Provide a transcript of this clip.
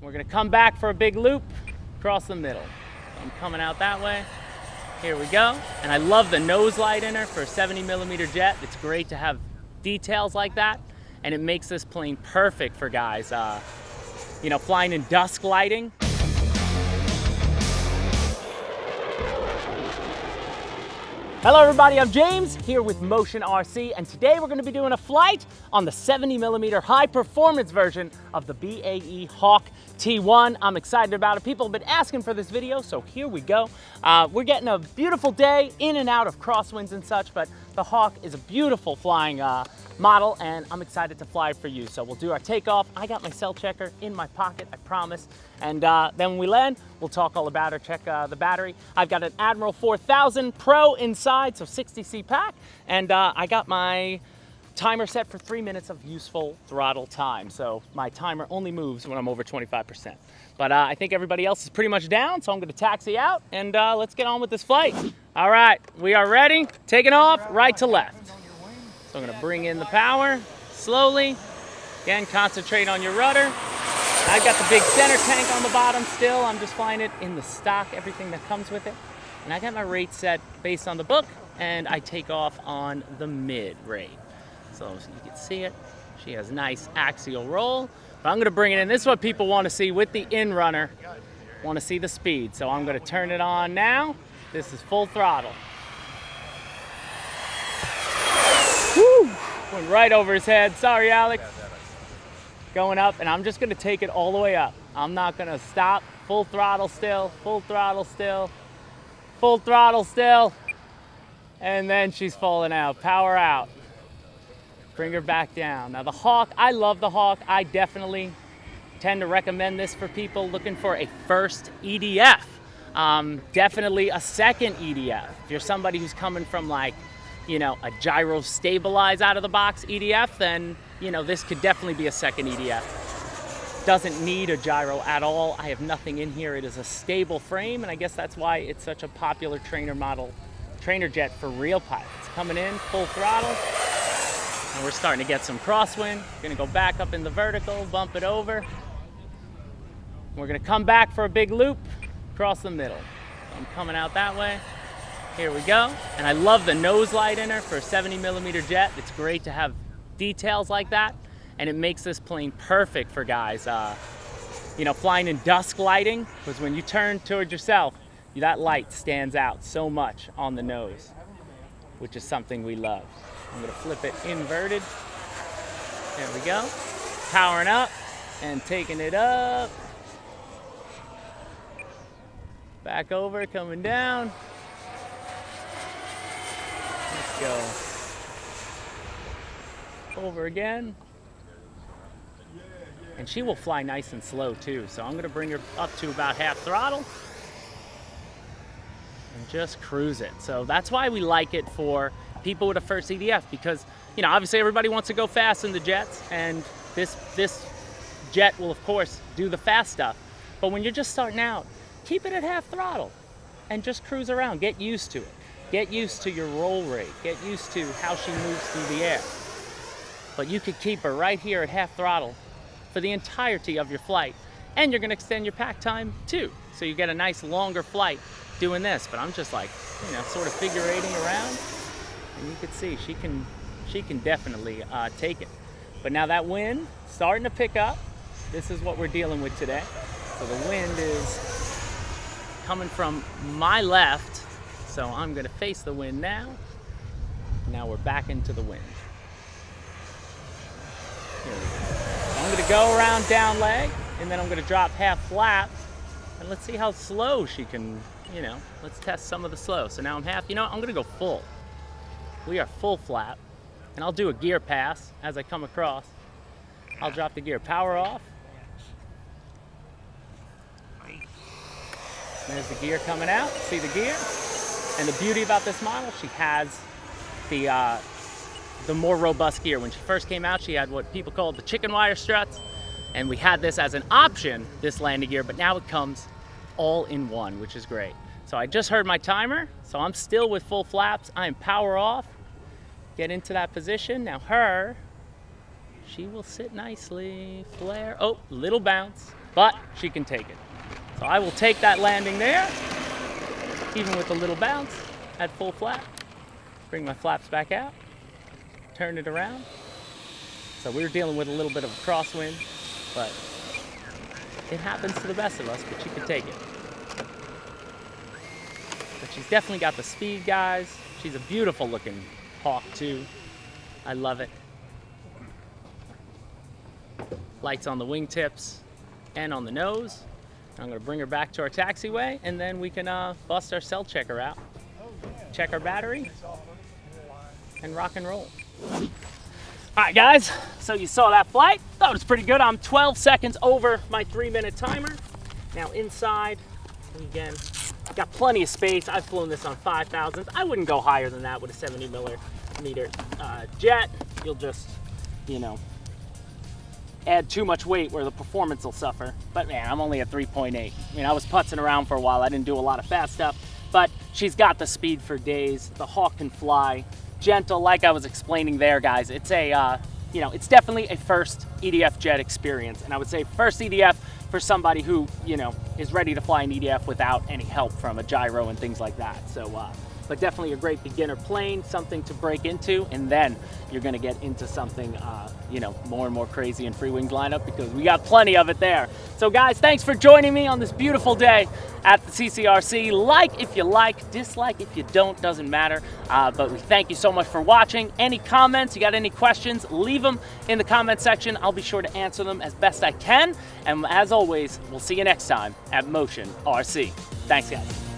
We're gonna come back for a big loop across the middle. I'm coming out that way. Here we go. And I love the nose light in her for a 70mm jet. It's great to have details like that, and it makes this plane perfect for guys, flying in dusk lighting. Hello everybody, I'm James here with Motion RC, and today we're going to be doing a flight on the 70mm high performance version of the BAE Hawk T1. I'm excited about it. People have been asking for this video, so here we go. We're getting a beautiful day in and out of crosswinds and such, but the Hawk is a beautiful flying model, and I'm excited to fly it for you. So we'll do our takeoff. I got my cell checker in my pocket, I promise. And then when we land, we'll talk all about it, check the battery. I've got an Admiral 4000 Pro inside, so 60C pack. And I got my timer set for 3 minutes of useful throttle time. So my timer only moves when I'm over 25%. But I think everybody else is pretty much down, so I'm gonna taxi out and let's get on with this flight. All right, we are ready. Taking off right to left. So I'm gonna bring in the power slowly. Again, concentrate on your rudder. I've got the big center tank on the bottom still. I'm just flying it in the stock, everything that comes with it. And I got my rate set based on the book, and I take off on the mid rate. So you can see it. She has nice axial roll. But I'm gonna bring it in. This is what people wanna see with the in-runner. Wanna see the speed. So I'm gonna turn it on now. This is full throttle. Woo! Went right over his head. Sorry, Alex. Going up, and I'm just gonna take it all the way up. I'm not gonna stop. Full throttle still, full throttle still, full throttle still. And then she's falling out. Power out. Bring her back down. Now the Hawk, I love the Hawk. I definitely tend to recommend this for people looking for a first EDF. Definitely a second EDF. If you're somebody who's coming from like, a gyro stabilize out of the box EDF, then, this could definitely be a second EDF. Doesn't need a gyro at all. I have nothing in here. It is a stable frame, and I guess that's why it's such a popular trainer jet for real pilots. Coming in, full throttle, and we're starting to get some crosswind. Gonna go back up in the vertical, bump it over. We're gonna come back for a big loop across the middle. I'm coming out that way. Here we go. And I love the nose light in her for a 70mm jet. It's great to have details like that, and it makes this plane perfect for guys, flying in dusk lighting, because when you turn towards yourself, that light stands out so much on the nose, which is something we love. I'm gonna flip it inverted. There we go. Powering up and taking it up. Back over, coming down. Let's go over again. And she will fly nice and slow too. So I'm gonna bring her up to about half throttle and just cruise it. So that's why we like it for people with a first EDF, because obviously everybody wants to go fast in the jets, and this jet will of course do the fast stuff. But when you're just starting out, keep it at half throttle and just cruise around. Get used to it. Get used to your roll rate. Get used to how she moves through the air. But you could keep her right here at half throttle for the entirety of your flight. And you're gonna extend your pack time too. So you get a nice longer flight doing this. But I'm just like, sort of figure eighting around. And you can see she can definitely take it. But now that wind starting to pick up. This is what we're dealing with today. So the wind is coming from my left. So I'm gonna face the wind now. Now we're back into the wind. Here we go. So I'm gonna go around down leg, and then I'm gonna drop half flap, and let's see how slow she can, let's test some of the slow. So now I'm half, I'm gonna go full. We are full flap, and I'll do a gear pass as I come across. I'll drop the gear, power off. There's the gear coming out, see the gear? And the beauty about this model, she has the more robust gear. When she first came out, she had what people call the chicken wire struts, and we had this as an option, this landing gear, but now it comes all in one, which is great. So I just heard my timer, so I'm still with full flaps. I am power off, get into that position. Now she will sit nicely, flare, oh, little bounce. but she can take it. So I will take that landing there, even with a little bounce at full flap. Bring my flaps back out, turn it around. So we were dealing with a little bit of a crosswind, but it happens to the best of us, but she can take it. But she's definitely got the speed, guys. She's a beautiful looking hawk too. I love it. Lights on the wingtips and on the nose. I'm gonna bring her back to our taxiway, and then we can bust our cell checker out, check our battery, and rock and roll. All right, guys, so you saw that flight. Thought it was pretty good. I'm 12 seconds over my 3-minute timer. Now inside, again, got plenty of space. I've flown this on 5,000s. I wouldn't go higher than that with a 70 millimeter jet. You'll just, you know, add too much weight where the performance will suffer. But man, I'm only at 3.8. I mean, I was putzing around for a while. I didn't do a lot of fast stuff, but she's got the speed for days. The hawk can fly. Gentle, like I was explaining there, guys. It's a, you know, it's definitely a first EDF jet experience. And I would say first EDF for somebody who, you know, is ready to fly an EDF without any help from a gyro and things like that. So, but definitely a great beginner plane, something to break into, and then you're gonna get into something, you know, more and more crazy in Freewing's lineup, because we got plenty of it there. So guys, thanks for joining me on this beautiful day at the CCRC. Like if you like, dislike if you don't, doesn't matter. But we thank you so much for watching. Any comments, you got any questions, leave them in the comment section. I'll be sure to answer them as best I can. And as always, we'll see you next time at Motion RC. Thanks, guys.